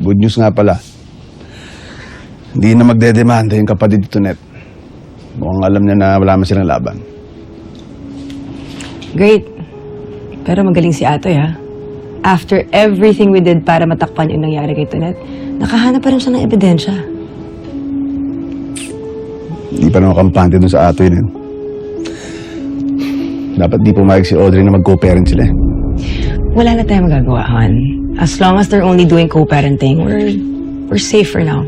Good news nga pala. Hindi na magdedemanda yung kapatid ni Tonet. Mukhang alam niya na wala man silang laban. Great. Pero magaling si Atoy, ha? After everything we did para matakpan yung nangyari kay Tonet, nakahanap pa rin siya ng ebidensya. Hindi pa naman kampante dun sa Atoy na yun. Dapat di pumayag si Audrey na mag-co-parent sila. Wala na tayong magagawa, Han. As long as they're only doing co-parenting, we're safe for now.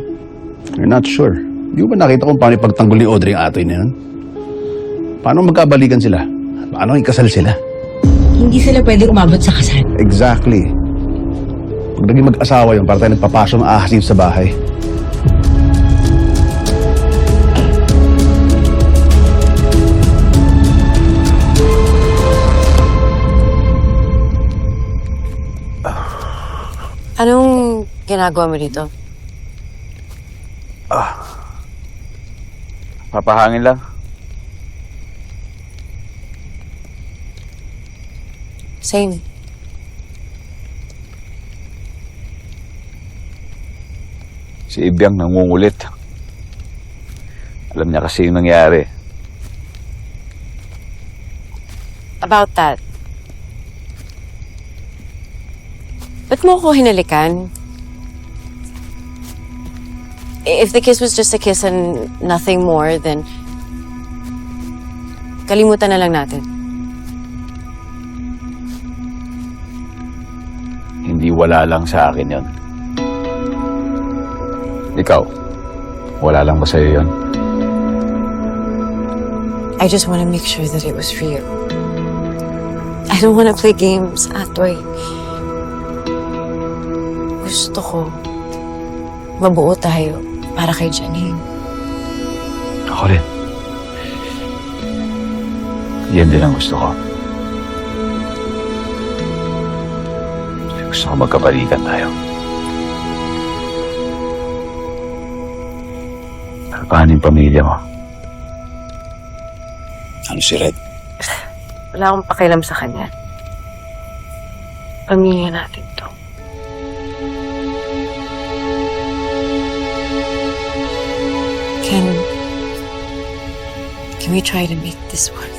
You're not sure. Di mo ba nakita kung paano ipagtanggol ni Audrey ang Atoy na yun? Paano magkabalikan sila? Paano ikasal sila? Hindi sila pwede umabot sa kasal. Exactly. Pag naging mag-asawa yun, para tayo nagpapasok ng ahas dito sa bahay. Anong ginagawa mo dito? Papahangin lang. Same. Si Ibyang nangungulit. Alam niya kasi yung nangyari. About that. Ba't mo ko hinalikan? If the kiss was just a kiss and nothing more, then kalimutan na lang natin. Hindi wala lang sa akin yon. Ikaw, wala lang ba sa'yo yon? I just want to make sure that it was real. I don't want to play games, Atoy. Gusto ko mabuo tayo para kay Janine. Ako rin. Yan din ang gusto ko. Gusto ko magkabalikan tayo. Pero paano yung pamilya mo? Ano si Red? Wala akong pakialam sa kanya. Pamilya natin to. Can we try to make this work?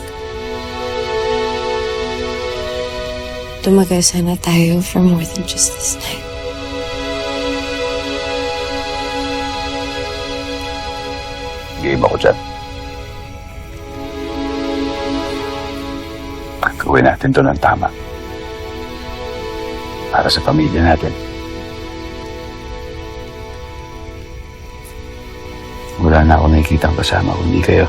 Tumagal sana tayo for more than just this night. Game ako dyan. Gawin natin to ng tama. Para sa pamilya natin. Wala na ako nakikitang kasama kundi kayo.